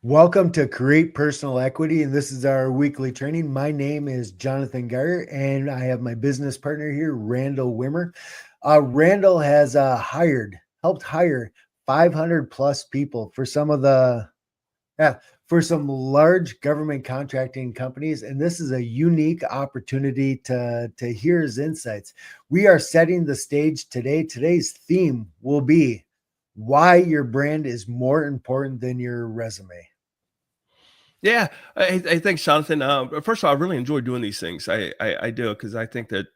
Welcome to Create Personal Equity, and this is our weekly training. My name is Jonathan Geyer, and I have my business partner here, Randall Wimmer. Randall has helped hire 500 plus people for for some large government contracting companies, and this is a unique opportunity to hear his insights. We are setting the stage today. Today's theme will be why your brand is more important than your resume. Yeah, thanks, Jonathan. First of all, I really enjoy doing these things. I do because I think that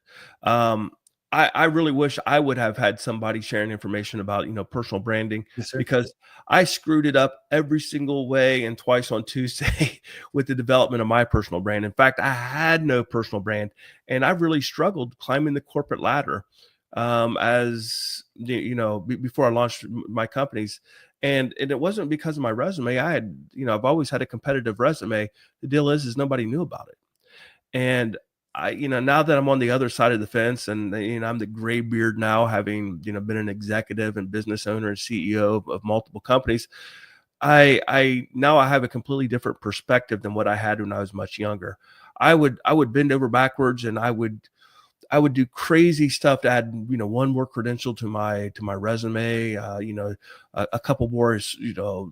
um, I really wish I would have had somebody sharing information about personal branding Yes, sir. because I screwed it up every single way and twice on Tuesday with the development of my personal brand. In fact, I had no personal brand, and I really struggled climbing the corporate ladder as before I launched my companies. And it wasn't because of my resume. I've always had a competitive resume. The deal is nobody knew about it. And now that I'm on the other side of the fence and, I'm the gray beard now, having, been an executive and business owner and CEO of multiple companies, I have a completely different perspective than what I had when I was much younger. I would bend over backwards and I would do crazy stuff to add, one more credential to my resume, a couple more,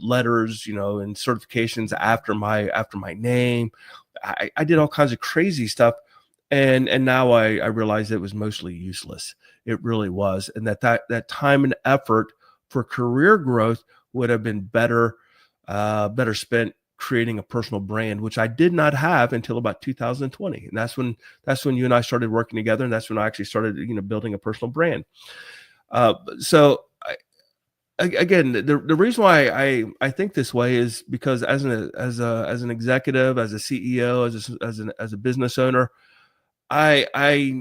letters, and certifications after my name. I did all kinds of crazy stuff. And now I realize it was mostly useless. It really was. And that time and effort for career growth would have been better spent creating a personal brand, which I did not have until about 2020. And that's when you and I started working together. And that's when I actually started, building a personal brand. Again, the reason why I think this way is because as an executive, as a CEO, as a business owner, I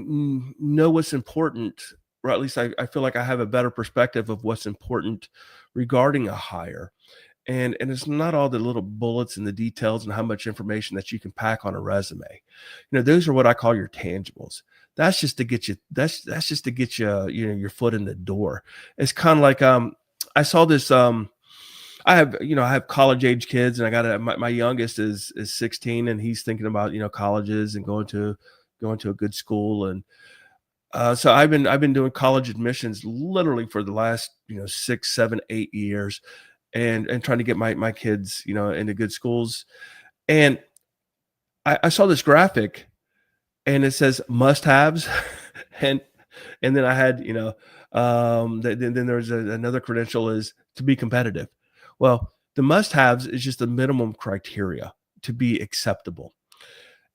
know what's important, or at least I feel like I have a better perspective of what's important regarding a hire. And it's not all the little bullets and the details and how much information that you can pack on a resume. Those are what I call your tangibles. That's just to get you. That's just to get you. Your foot in the door. It's kind of like I saw this. I have college age kids, and I got my youngest is 16, and he's thinking about colleges and going to a good school. And so I've been doing college admissions literally for the last 6, 7, 8 years, and trying to get my kids into good schools. And I saw this graphic, and it says must haves, and then I had then there's another credential is to be competitive. Well, the must haves is just the minimum criteria to be acceptable.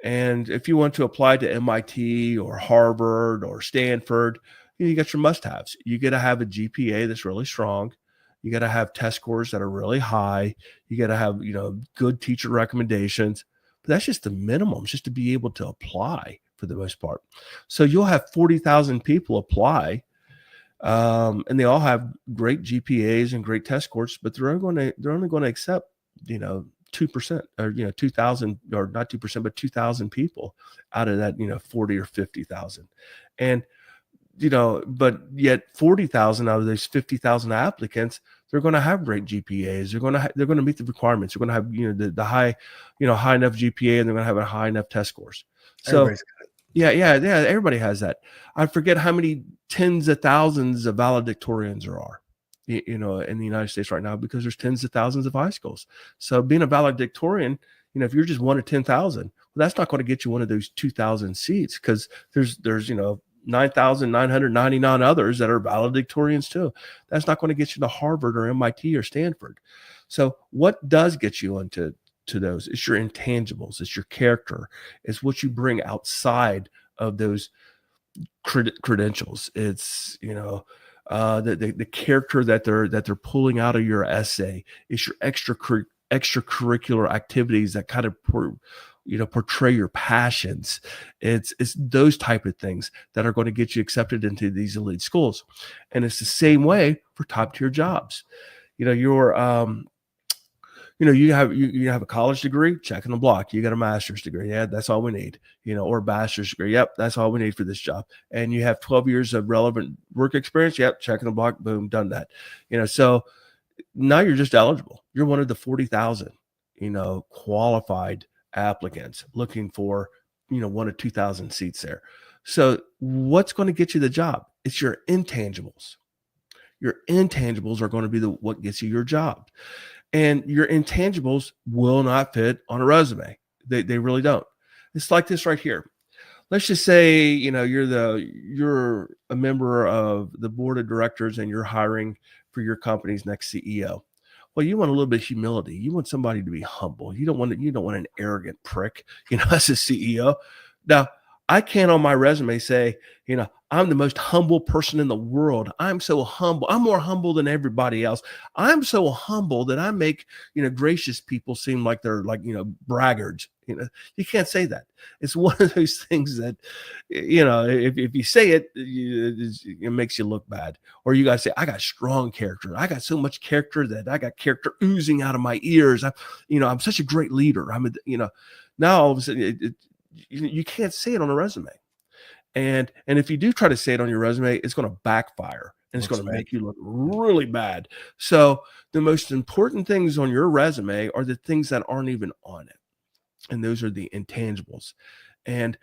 And if you want to apply to MIT or Harvard or Stanford, you got your must haves. You got to have a GPA that's really strong. You got to have test scores that are really high. You got to have, good teacher recommendations. But that's just the minimum, just to be able to apply for the most part. So you'll have 40,000 people apply, and they all have great GPAs and great test scores, but they're only going to accept, 2% or 2,000, or not 2%, but 2,000 people out of that 40 or 50,000. And but yet 40,000 out of those 50,000 applicants, they're going to have great GPAs. They're going to meet the requirements. They're going to have the high high enough GPA, and they're going to have a high enough test scores. So Everybody's got it. yeah, everybody has that. I forget how many tens of thousands of valedictorians there are, in the United States right now, because there's tens of thousands of high schools. So being a valedictorian, if you're just one of 10,000, well, that's not going to get you one of those 2,000 seats, because there's 9,999 others that are valedictorians too. That's not going to get you to Harvard or MIT or Stanford. So what does get you into those? It's your intangibles. It's your character. It's what you bring outside of those credentials. It's the character that they're pulling out of your essay. It's your extracurricular activities that kind of portray your passions. It's those type of things that are going to get you accepted into these elite schools. And it's the same way for top tier jobs. You have a college degree, check in the block. You got a master's degree. Yeah, that's all we need. Or a bachelor's degree. Yep, that's all we need for this job. And you have 12 years of relevant work experience. Yep, check in the block. Boom, done that. So now you're just eligible. You're one of the 40,000. qualified applicants looking for, 1 or 2,000 seats there. So what's going to get you the job? It's your intangibles. Your intangibles are going to be what gets you your job. And your intangibles will not fit on a resume. They really don't. It's like this right here. Let's just say, you're a member of the board of directors and you're hiring for your company's next CEO. Well, you want a little bit of humility. You want somebody to be humble. You don't want an arrogant prick, as a CEO. Now, I can't on my resume say, I'm the most humble person in the world. I'm so humble. I'm more humble than everybody else. I'm so humble that I make, gracious people seem like they're like, braggarts. You can't say that. It's one of those things that, if you say it, it makes you look bad. Or you got to say, I got strong character. I got so much character that I got character oozing out of my ears. I'm such a great leader. Now all of a sudden you can't say it on a resume. And if you do try to say it on your resume, it's going to backfire and it's going to make you look really bad. So the most important things on your resume are the things that aren't even on it. And those are the intangibles. And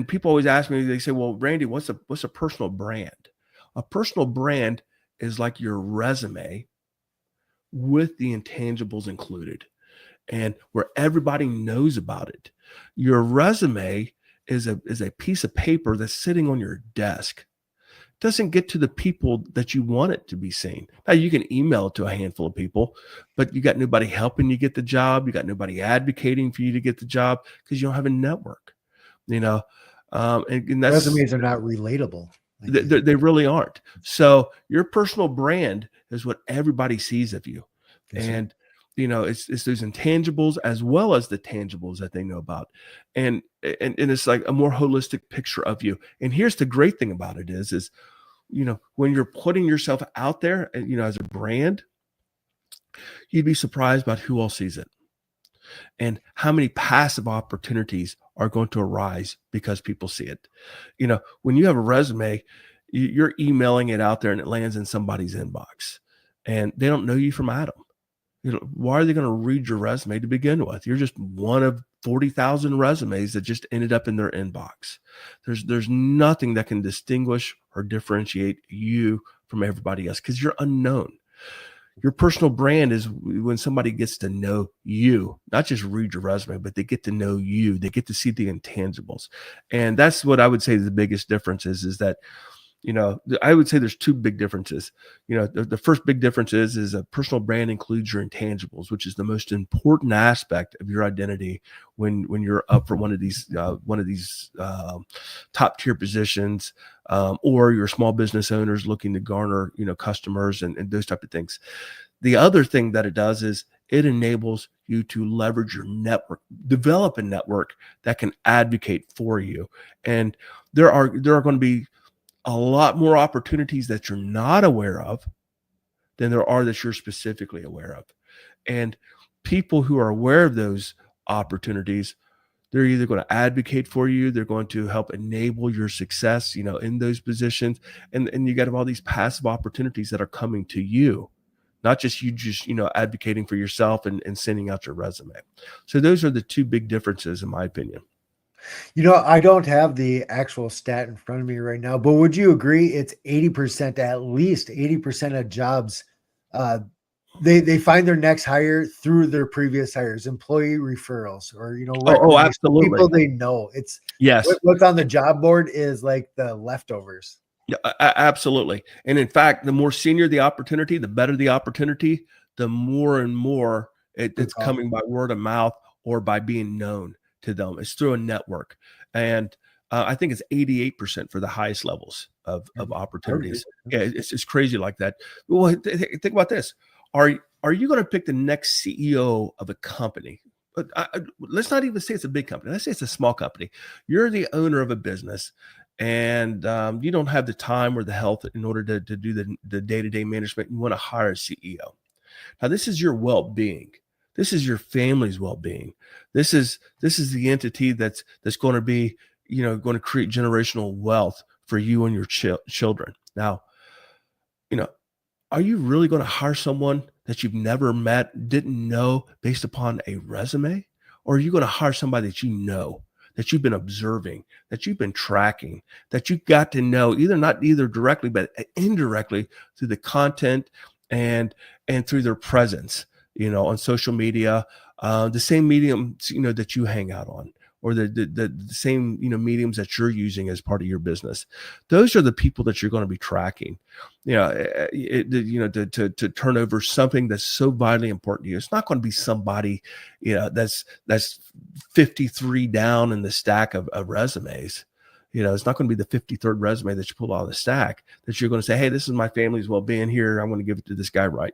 people always ask me, they say, well, Randy, what's a personal brand? A personal brand is like your resume with the intangibles included and where everybody knows about it. Your resume is a piece of paper that's sitting on your desk. It doesn't get to the people that you want it to be seen. Now you can email it to a handful of people, but you got nobody helping you get the job. You got nobody advocating for you to get the job because you don't have a network, and that's, resumes are not relatable. They really aren't. So your personal brand is what everybody sees of you. Yes, and it's those intangibles as well as the tangibles that they know about. And it's like a more holistic picture of you. And here's the great thing about it is, when you're putting yourself out there, as a brand, you'd be surprised about who all sees it and how many passive opportunities are going to arise because people see it. When you have a resume, you're emailing it out there and it lands in somebody's inbox and they don't know you from Adam. Why are they going to read your resume to begin with? You're just one of 40,000 resumes that just ended up in their inbox. There's nothing that can distinguish or differentiate you from everybody else because you're unknown. Your personal brand is when somebody gets to know you, not just read your resume, but they get to know you. They get to see the intangibles. And that's what I would say the biggest difference is that, I would say there's two big differences. The first big difference is a personal brand includes your intangibles, which is the most important aspect of your identity when you're up for one of these top tier positions, or you're small business owners looking to garner, customers and those type of things. The other thing that it does is it enables you to leverage your network, develop a network that can advocate for you. And there are going to be a lot more opportunities that you're not aware of than there are that you're specifically aware of. And people who are aware of those opportunities, they're either going to advocate for you, they're going to help enable your success, in those positions. And you got all these passive opportunities that are coming to you, not just you advocating for yourself and sending out your resume. So those are the two big differences, in my opinion. I don't have the actual stat in front of me right now, but would you agree it's 80%, at least 80% of jobs, they find their next hire through their previous hires, employee referrals, or, absolutely. People they know. It's yes. What's on the job board is like the leftovers. Yeah, absolutely. And in fact, the more senior the opportunity, the better the opportunity, the more and more it's coming by word of mouth or by being known to them. It's through a network. And I think it's 88% for the highest levels of opportunities. Yeah, it's crazy like that. Well, think about this. Are you going to pick the next CEO of a company? But let's not even say it's a big company. Let's say it's a small company. You're the owner of a business and you don't have the time or the health in order to do the day-to-day management. You want to hire a CEO. Now, this is your well-being. This is your family's well-being. This is the entity that's going to be, going to create generational wealth for you and your children. Now, are you really going to hire someone that you've never met, didn't know based upon a resume? Or are you going to hire somebody that you know, that you've been observing, that you've been tracking, that you got to know not either directly, but indirectly through the content and through their presence, on social media, the same mediums, that you hang out on, or the same, mediums that you're using as part of your business. Those are the people that you're going to be tracking. To turn over something that's so vitally important to you. It's not going to be somebody, that's 53 down in the stack of resumes. It's not going to be the 53rd resume that you pull out of the stack that you're going to say, hey, this is my family's well-being here. I'm going to give it to this guy, right?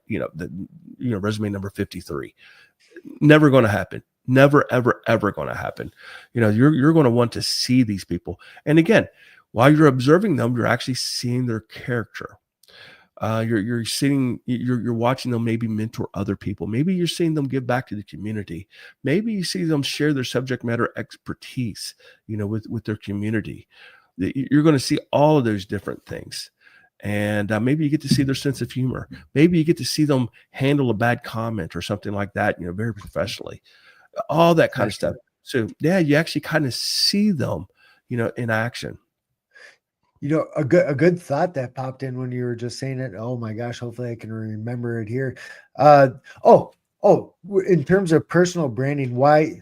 Resume number 53. Never going to happen. Never, ever, ever going to happen. You're going to want to see these people. And again, while you're observing them, you're actually seeing their character. You're watching them maybe mentor other people. Maybe you're seeing them give back to the community. Maybe you see them share their subject matter expertise, with their community. You're going to see all of those different things. And maybe you get to see their sense of humor. Maybe you get to see them handle a bad comment or something like that, very professionally, all that kind of stuff. So yeah, you actually kind of see them, in action. A good thought that popped in when you were just saying it. Oh my gosh, hopefully I can remember it here. In terms of personal branding,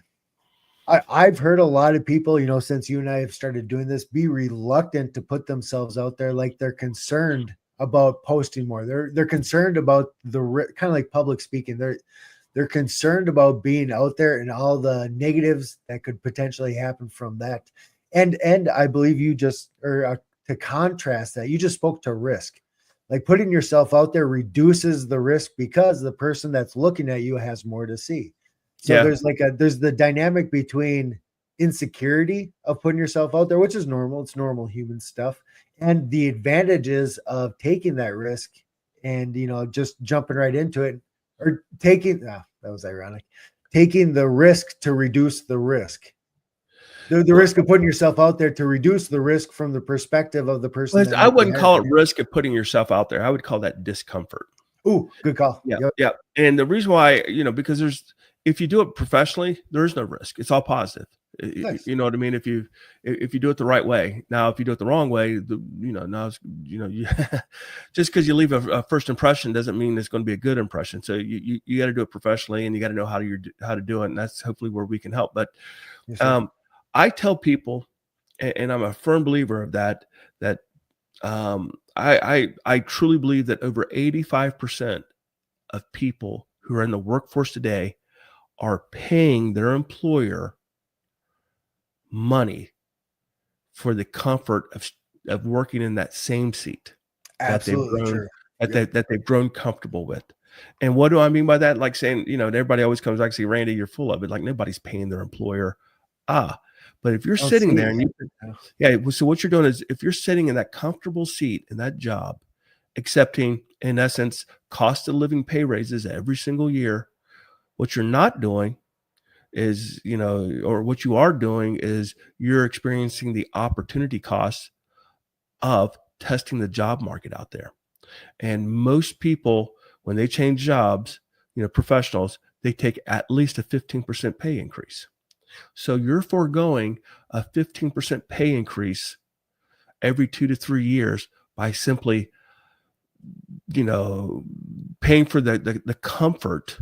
I've heard a lot of people, since you and I have started doing this, be reluctant to put themselves out there. Like they're concerned about posting more. They're concerned about kind of like public speaking. They're concerned about being out there and all the negatives that could potentially happen from that. And I believe you just, to contrast that, you just spoke to risk. Like putting yourself out there reduces the risk because the person that's looking at you has more to see. So there's the dynamic between insecurity of putting yourself out there, which is normal. It's normal human stuff. And the advantages of taking that risk and, just jumping right into it, or that was ironic, taking the risk to reduce the risk. The risk of putting yourself out there to reduce the risk from the perspective of the person. I wouldn't call it risk of putting yourself out there. I would call that discomfort. Ooh, good call. Yeah. Yep. Yeah. And the reason why, because if you do it professionally, there is no risk. It's all positive. Nice. You know what I mean? If you do it the right way. Now, if you do it the wrong way, just because you leave a first impression doesn't mean it's going to be a good impression. So you got to do it professionally, and you got to know how to do it. And that's hopefully where we can help. But I tell people, and I'm a firm believer of that I truly believe that over 85% of people who are in the workforce today are paying their employer money for the comfort of working in that same seat. Absolutely true. That they've grown comfortable with. And what do I mean by that? Like saying, everybody always comes back and say, Randy, you're full of it. Like nobody's paying their employer. But if you're sitting there and so what you're doing is if you're sitting in that comfortable seat in that job, accepting, in essence, cost of living pay raises every single year, what you're not doing is, or what you are doing is you're experiencing the opportunity costs of testing the job market out there. And most people, when they change jobs, professionals, they take at least a 15% pay increase. So you're foregoing a 15% pay increase every 2 to 3 years by simply, paying for the comfort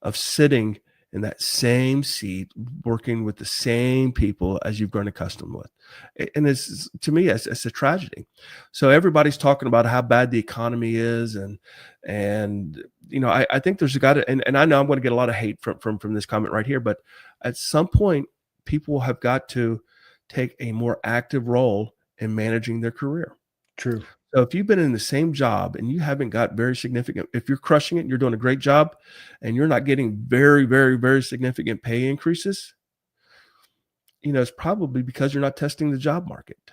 of sitting in that same seat, working with the same people as you've grown accustomed with. And it's, to me, it's a tragedy. So everybody's talking about how bad the economy is. And I think there's got to, and I know I'm going to get a lot of hate from this comment right here, but at some point, people have got to take a more active role in managing their career. True. So if you've been in the same job and you haven't got very significant, if you're crushing it and you're doing a great job and you're not getting very, very, very significant pay increases, it's probably because you're not testing the job market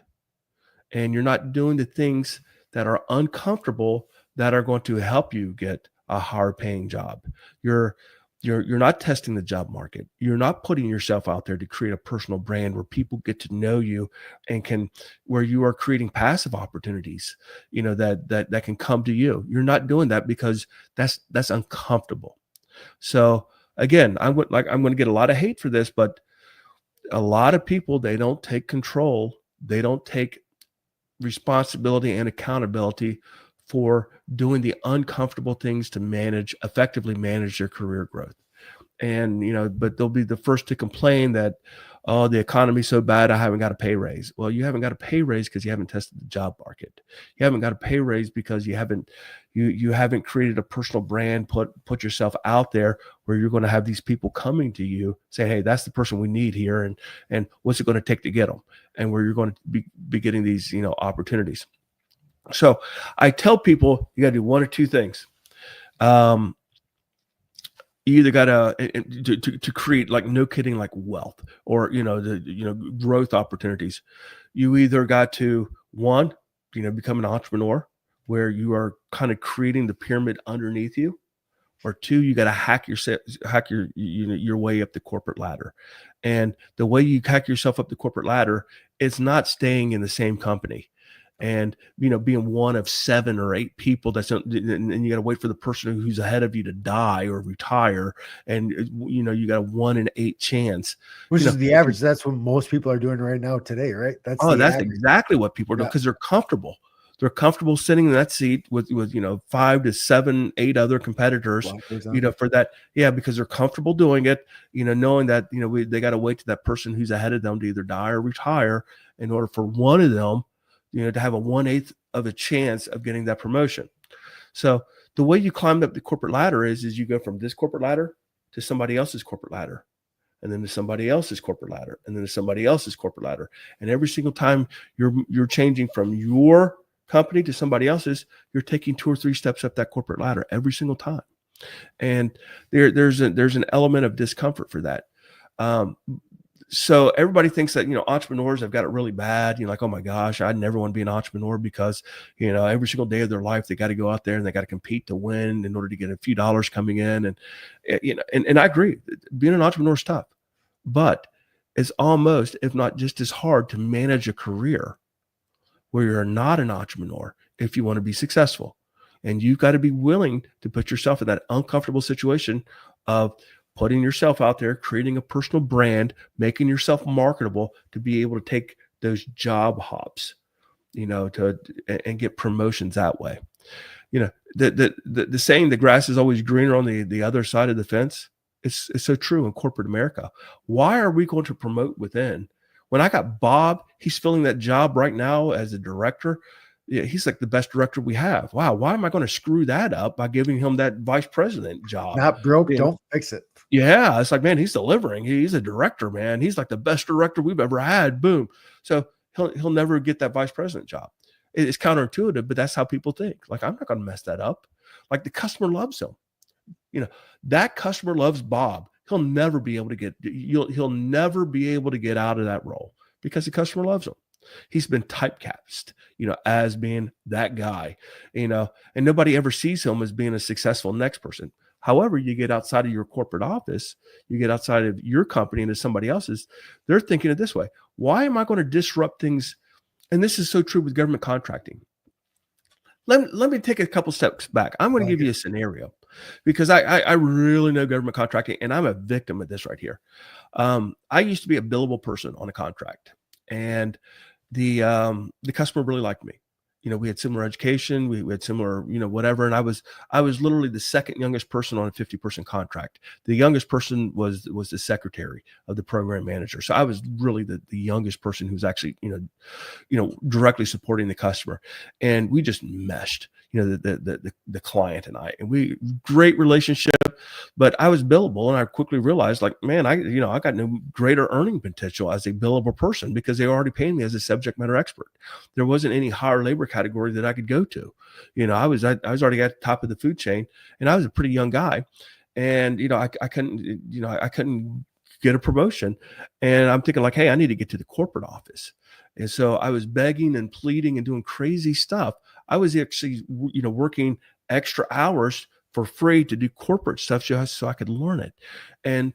and you're not doing the things that are uncomfortable that are going to help you get a higher paying job. You're You're not testing the job market. You're not putting yourself out there to create a personal brand where people get to know you and where you are creating passive opportunities, that can come to you. You're not doing that because that's uncomfortable. So again, I'm going to get a lot of hate for this, but a lot of people, they don't take control. They don't take responsibility and accountability for doing the uncomfortable things to effectively manage their career growth. And, but they'll be the first to complain that, oh, the economy's so bad, I haven't got a pay raise. Well, you haven't got a pay raise because you haven't tested the job market. You haven't got a pay raise because you haven't created a personal brand, put yourself out there where you're going to have these people coming to you saying, hey, that's the person we need here. And what's it going to take to get them? And where you're going to be getting these, opportunities. So I tell people you got to do one or two things. You either got to create, like, no kidding, like wealth or, growth opportunities. You either got to, one, become an entrepreneur where you are kind of creating the pyramid underneath you, or two, you got to hack your way up the corporate ladder. And the way you hack yourself up the corporate ladder, it's not staying in the same company and, being one of 7 or 8 people and you got to wait for the person who's ahead of you to die or retire. And, you got a 1 in 8 chance. Which is the average. That's what most people are doing right now today, right? That's exactly what people are doing, because they're comfortable. They're comfortable sitting in that seat with 5 to 7, 8 other competitors, for that. Yeah, because they're comfortable doing it, knowing that, they got to wait to that person who's ahead of them to either die or retire in order for one of them, to have a 1/8 of a chance of getting that promotion. So the way you climb up the corporate ladder is you go from this corporate ladder to somebody else's corporate ladder, and then to somebody else's corporate ladder, and then to somebody else's corporate ladder. And every single time you're changing from your company to somebody else's, you're taking 2 or 3 steps up that corporate ladder every single time. And there's an element of discomfort for that. So everybody thinks that, entrepreneurs have got it really bad. Like, oh my gosh, I never want to be an entrepreneur because, every single day of their life, they got to go out there and they got to compete to win in order to get a few dollars coming in. And, and I agree, being an entrepreneur is tough, but it's almost, if not just as hard, to manage a career where you're not an entrepreneur if you want to be successful. And you've got to be willing to put yourself in that uncomfortable situation of putting yourself out there, creating a personal brand, making yourself marketable to be able to take those job hops, and get promotions that way. The saying, the grass is always greener on the other side of the fence. It's so true in corporate America. Why are we going to promote within? When I got Bob, he's filling that job right now as a director. Yeah, he's like the best director we have. Wow, why am I going to screw that up by giving him that vice president job? Not broke, don't fix it. Yeah, it's like, man, he's delivering. He's a director, man. He's like the best director we've ever had. Boom. So he'll never get that vice president job. It's counterintuitive, but that's how people think. Like, I'm not going to mess that up. Like, the customer loves him. That customer loves Bob. He'll never be able to get out of that role because the customer loves him. He's been typecast, as being that guy, and nobody ever sees him as being a successful next person. However, you get outside of your corporate office, you get outside of your company into somebody else's, they're thinking it this way. Why am I going to disrupt things? And this is so true with government contracting. Let me take a couple steps back. I'm going to give you a scenario because I really know government contracting, and I'm a victim of this right here. I used to be a billable person on a contract, and the customer really liked me. We had similar education, we had similar, whatever. And I was literally the second youngest person on a 50-person contract. The youngest person was the secretary of the program manager. So I was really the youngest person who's actually, directly supporting the customer. And we just meshed, the client and I, and we great relationship. But I was billable, and I quickly realized, like, man, I got no greater earning potential as a billable person because they already paid me as a subject matter expert. There wasn't any higher labor category that I could go to. I was already at the top of the food chain, and I was a pretty young guy, and I couldn't get a promotion, and I'm thinking, like, hey, I need to get to the corporate office. And so I was begging and pleading and doing crazy stuff. I was actually, working extra hours for free to do corporate stuff just so I could learn it. And,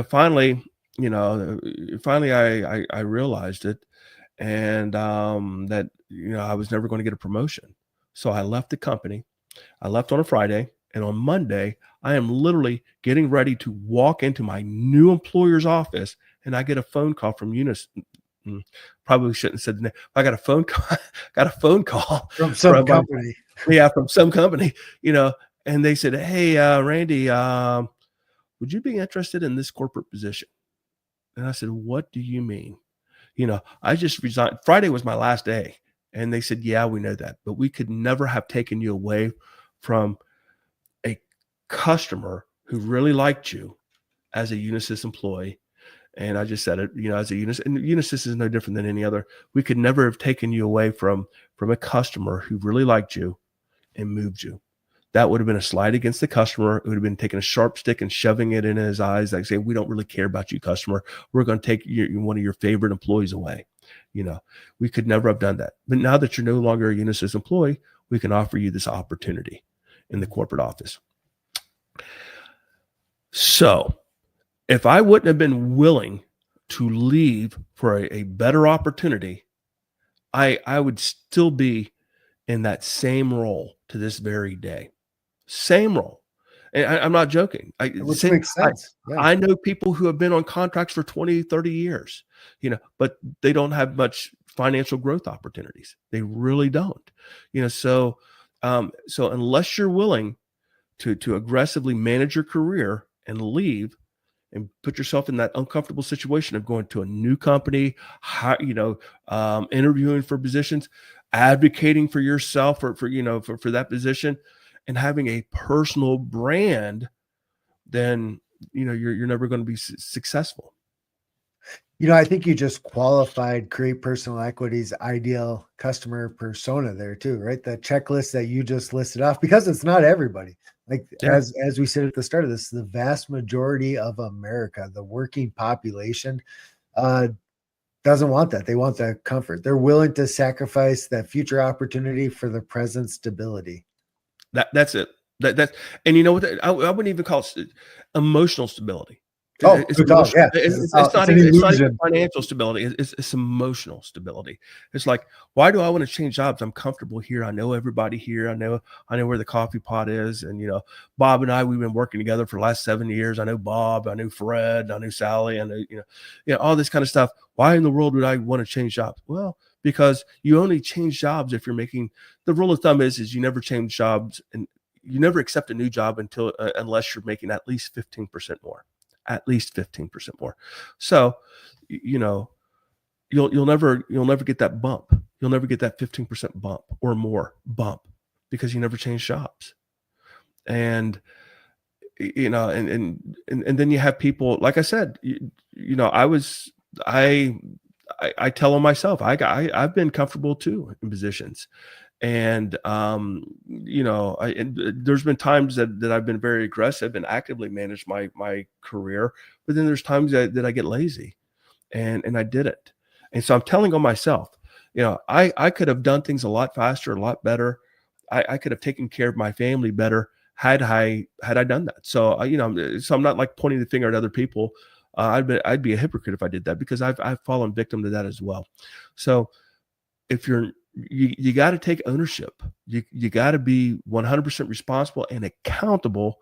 finally, I realized it, and that, I was never going to get a promotion. So I left the company. I left on a Friday, and on Monday, I am literally getting ready to walk into my new employer's office, and I get a phone call from Eunice. Probably shouldn't have said the name. I got a phone call, From some from company. from some company, and they said, "Hey, Randy, would you be interested in this corporate position?" And I said, "What do you mean?" I just resigned. Friday was my last day. And they said, "Yeah, we know that, but we could never have taken you away from a customer who really liked you as a Unisys employee." And I just said it, as a Unisys, and Unisys is no different than any other. We could never have taken you away from a customer who really liked you and moved you. That would have been a slight against the customer. It would have been taking a sharp stick and shoving it in his eyes, like saying, "We don't really care about you, customer. We're going to take one of your favorite employees away." We could never have done that. But now that you're no longer a Unisys employee, we can offer you this opportunity in the corporate office. So if I wouldn't have been willing to leave for a better opportunity, I would still be in that same role to this very day. Same role. And I'm not joking. Which makes sense. Yeah. I know people who have been on contracts for 20, 30 years, but they don't have much financial growth opportunities. They really don't. So unless you're willing to aggressively manage your career and leave and put yourself in that uncomfortable situation of going to a new company, interviewing for positions, advocating for yourself for that position, and having a personal brand, then you're never going to be successful. I think you just qualified Create Personal Equity's ideal customer persona there too, right? That checklist that you just listed off, because it's not everybody. Like, Yeah. as we said at the start of this, the vast majority of America, the working population, doesn't want that. They want the comfort. They're willing to sacrifice that future opportunity for the present stability. That's it. And you know what? I wouldn't even call it emotional stability. Oh, good call. Yeah. It's not even financial stability. It's emotional stability. It's like, why do I want to change jobs? I'm comfortable here. I know everybody here. I know where the coffee pot is. And, Bob and I, we've been working together for the last 7 years. I know Bob, I knew Fred, I knew Sally, I know, all this kind of stuff. Why in the world would I want to change jobs? Well, because you only change jobs if you're making, the rule of thumb is you never change jobs, and you never accept a new job unless you're making at least 15% more. At least 15% more. So, you'll never get that bump. You'll never get that 15% bump or more bump, because you never change jobs. And and then you have people, like I said, I tell them myself, I've been comfortable too in positions. And, there's been times that I've been very aggressive and actively managed my career, but then there's times that I get lazy and I didn't. And so I'm telling on myself, I could have done things a lot faster, a lot better. I could have taken care of my family better had I done that. So, so I'm not like pointing the finger at other people. I'd be a hypocrite if I did that, because I've fallen victim to that as well. So if you got to take ownership. You got to be 100% responsible and accountable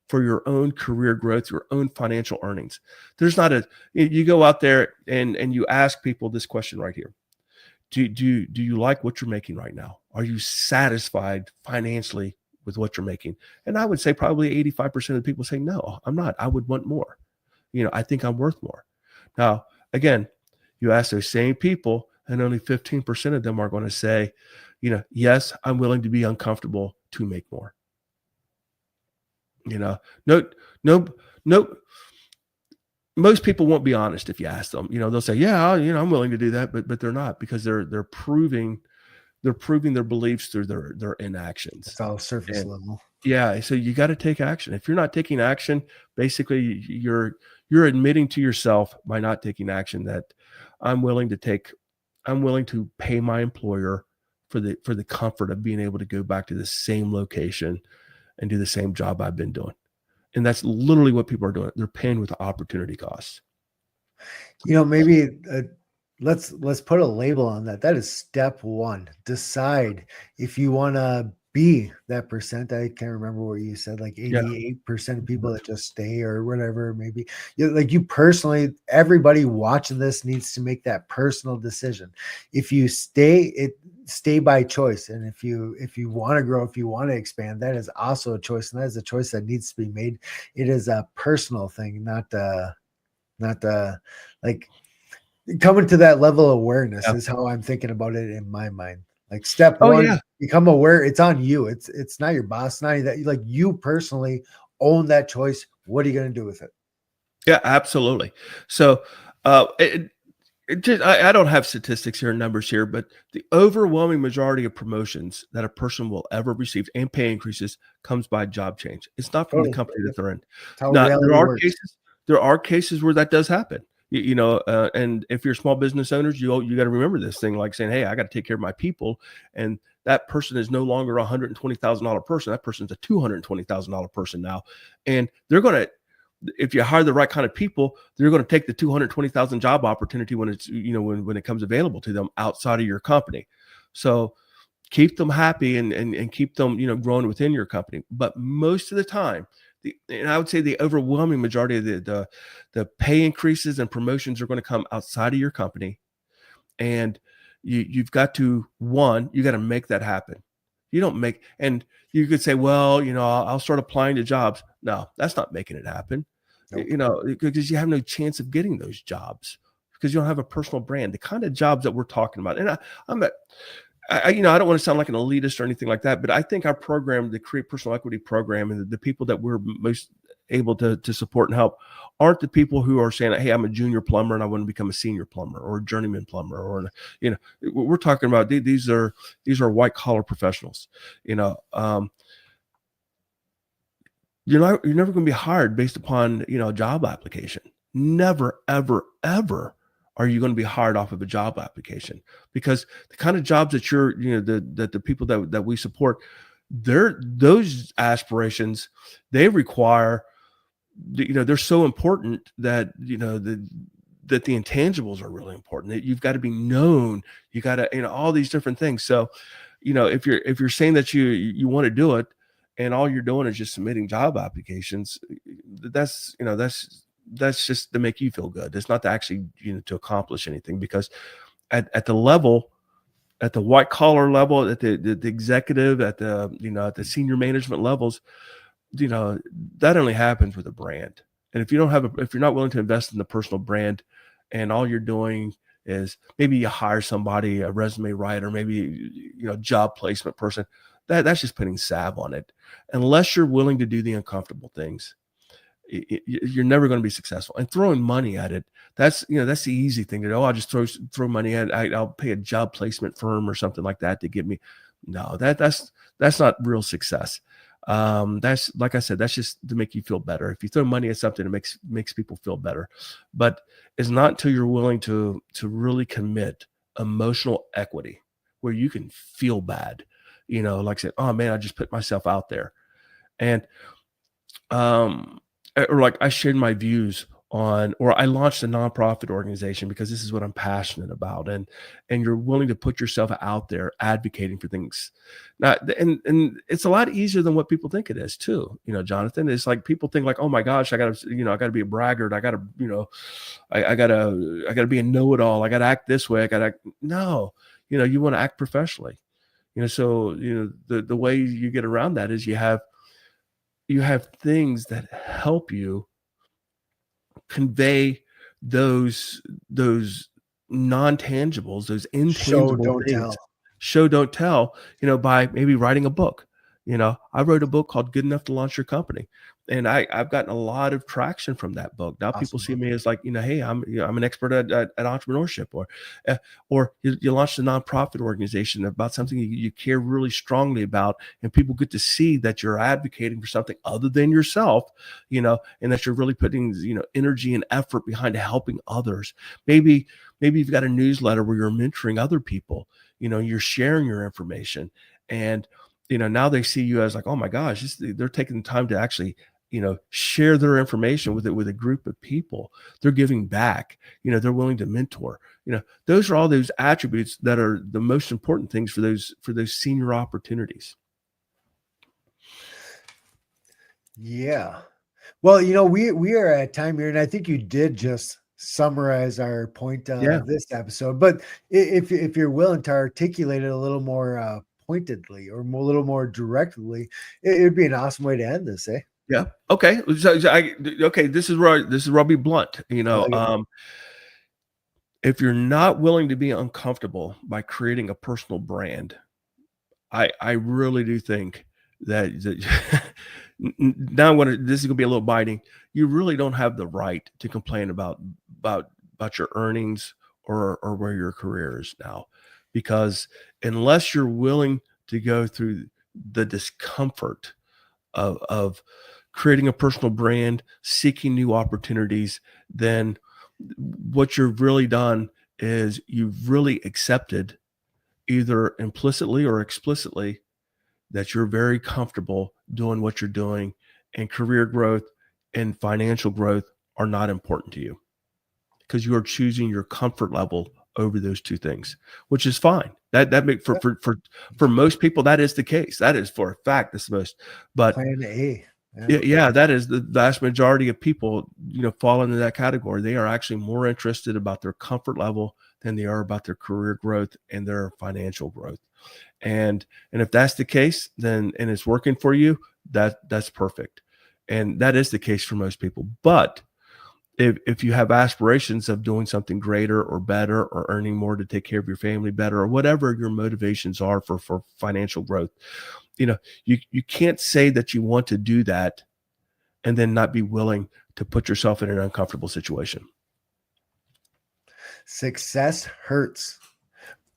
for your own career growth, your own financial earnings. You go out there and you ask people this question right here. Do you like what you're making right now? Are you satisfied financially with what you're making? And I would say probably 85% of the people say, no, I'm not. I would want more. I think I'm worth more. Now, again, you ask those same people, and only 15% of them are going to say, yes, I'm willing to be uncomfortable to make more. No. Most people won't be honest if you ask them. They'll say, yeah, I'm willing to do that, but they're not, because they're proving their beliefs through their inactions. It's all surface level. Yeah. So you got to take action. If you're not taking action, basically you're admitting to yourself by not taking action that I'm willing to pay my employer for the comfort of being able to go back to the same location and do the same job I've been doing. And that's literally what people are doing. They're paying with opportunity costs. Maybe let's put a label on that. That is step one. Decide if you want to be that percent. I can't remember what you said, like Yeah. 88% of people that just stay or whatever. Maybe like you personally, everybody watching this needs to make that personal decision. If you stay by choice. And if you want to grow, if you want to expand, that is also a choice. And that is a choice that needs to be made. It is a personal thing, not like coming to that level of awareness Yeah. is how I'm thinking about it in my mind. Like step Oh, one, yeah. become aware. It's on you. It's not your boss, not that. Like you personally own that choice. What are you going to do with it? Yeah, absolutely. So, it just, I don't have statistics here, numbers here, but the overwhelming majority of promotions that a person will ever receive and pay increases comes by job change. It's not from the Totally. company that they're in. That's how Now, reality works. there are cases where that does happen. And if you're small business owners, you got to remember this thing, like saying, "Hey, I got to take care of my people," and that person is no longer a $120,000 person. That person's a $220,000 person now, and they're going to, if you hire the right kind of people, they're going to take the 220,000 job opportunity when it's, when it comes available to them outside of your company. So keep them happy and keep them, growing within your company. But most of the time, and I would say the overwhelming majority of the pay increases and promotions are going to come outside of your company. And you've got to, you got to make that happen. You don't make, and you could say, well, I'll start applying to jobs. No, that's not making it happen. Nope. Because you have no chance of getting those jobs because you don't have a personal brand. The kind of jobs that we're talking about, and I'm at, I don't want to sound like an elitist or anything like that, but I think our program, the Create Personal Equity program, and the people that we're most able to support and help aren't the people who are saying, "Hey, I'm a junior plumber and I want to become a senior plumber or a journeyman plumber," or we're talking about these are white collar professionals. You're never going to be hired based upon a job application. Never, ever, ever are you going to be hired off of a job application, because the kind of jobs that the people that we support, those aspirations, they require, they're so important that that the intangibles are really important, that you've got to be known, you got to, all these different things. So if you're saying that you want to do it and all you're doing is just submitting job applications, that's just to make you feel good. It's not to actually to accomplish anything, because at the level, at the white collar level, at the executive, at the at the senior management levels, that only happens with a brand. And if you're not willing to invest in the personal brand, and all you're doing is maybe you hire somebody, a resume writer, maybe job placement person, that's just putting salve on it. Unless you're willing to do the uncomfortable things, you're never going to be successful. And throwing money at it, that's the easy thing to do. Oh, I'll just throw money at it. I'll pay a job placement firm or something like that to get me. No, that's not real success. That's, like I said, that's just to make you feel better. If you throw money at something, it makes people feel better. But it's not until you're willing to really commit emotional equity, where you can feel bad, like I said, oh man, I just put myself out there. And or like I shared my views on, or I launched a nonprofit organization because this is what I'm passionate about. And you're willing to put yourself out there advocating for things. Now, and it's a lot easier than what people think it is too. Jonathan, it's like people think like, oh my gosh, I gotta be a braggart. I gotta, I gotta be a know-it-all. I gotta act this way. No, you want to act professionally. So the way you get around that is you have things that help you convey those non-tangibles, those Show, intangible don't things. tell. Show, don't tell, by maybe writing a book. I wrote a book called Good Enough to Launch Your Company. And I've gotten a lot of traction from that book. Now people see Awesome. me as like, hey, I'm an expert at entrepreneurship, or you launched a nonprofit organization about something you care really strongly about, and people get to see that you're advocating for something other than yourself, and that you're really putting, energy and effort behind helping others. Maybe you've got a newsletter where you're mentoring other people, you're sharing your information, and now they see you as like, oh my gosh, they're taking the time to actually, share their information with a group of people. They're giving back, they're willing to mentor. Those are all those attributes that are the most important things for those senior opportunities. Yeah. Well, we are at time here, and I think you did just summarize our point Yeah. this episode. But if you're willing to articulate it a little more pointedly or a little more directly, it'd be an awesome way to end this, eh? Yeah. Okay. Okay. This is where I'll be blunt. I like it. If you're not willing to be uncomfortable by creating a personal brand, I really do think that now this is gonna be a little biting. You really don't have the right to complain about your earnings or where your career is now, because unless you're willing to go through the discomfort of creating a personal brand, seeking new opportunities, then what you've really done is you've really accepted, either implicitly or explicitly, that you're very comfortable doing what you're doing, and career growth and financial growth are not important to you because you are choosing your comfort level over those two things, which is fine. That make for most people, that is the case. That is for a fact. That's the most, but Plan A. yeah, that is the vast majority of people, fall into that category. They are actually more interested about their comfort level than they are about their career growth and their financial growth. And if that's the case, then and it's working for you, that's perfect. And that is the case for most people. But if you have aspirations of doing something greater or better or earning more to take care of your family better or whatever your motivations are for financial growth, you can't say that you want to do that and then not be willing to put yourself in an uncomfortable situation. Success hurts,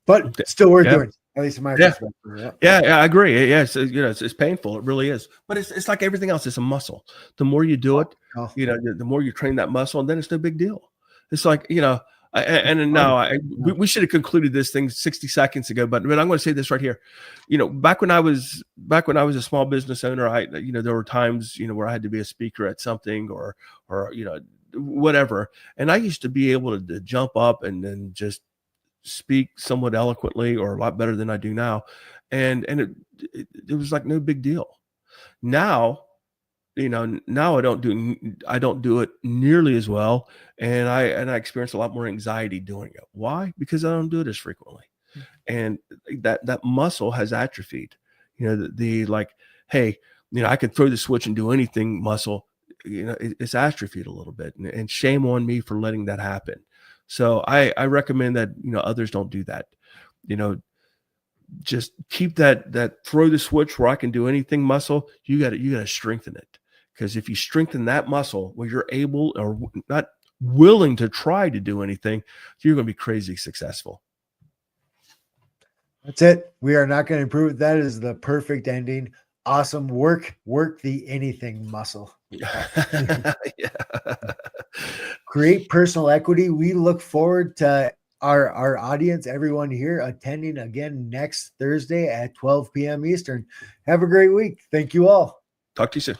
but still worth Yeah. doing. At least in my Yeah. perspective. Yeah, I agree. Yeah, it's painful. It really is. But it's like everything else. It's a muscle. The more you do it, Oh, the more you train that muscle, and then it's no big deal. It's like, and fun. now we should have concluded this thing 60 seconds ago, but I'm going to say this right here. Back when I was a small business owner, there were times, where I had to be a speaker at something or whatever. And I used to be able to jump up and then just speak somewhat eloquently or a lot better than I do now. And it was like no big deal. Now, now I don't do it nearly as well. And I experience a lot more anxiety doing it. Why? Because I don't do it as frequently. And that muscle has atrophied. The like, hey, I could throw the switch and do anything muscle, it's atrophied a little bit. And shame on me for letting that happen. So I recommend that, others don't do that. Just keep that throw the switch where I can do anything muscle. You got to strengthen it, because if you strengthen that muscle where you're able or not willing to try to do anything, you're going to be crazy successful. That's it. We are not going to improve. That is the perfect ending. Awesome work. Work the anything muscle. Yeah. Create personal equity. We look forward to our audience, everyone here attending again next Thursday at 12 p.m. Eastern. Have a great week. Thank you all. Talk to you soon.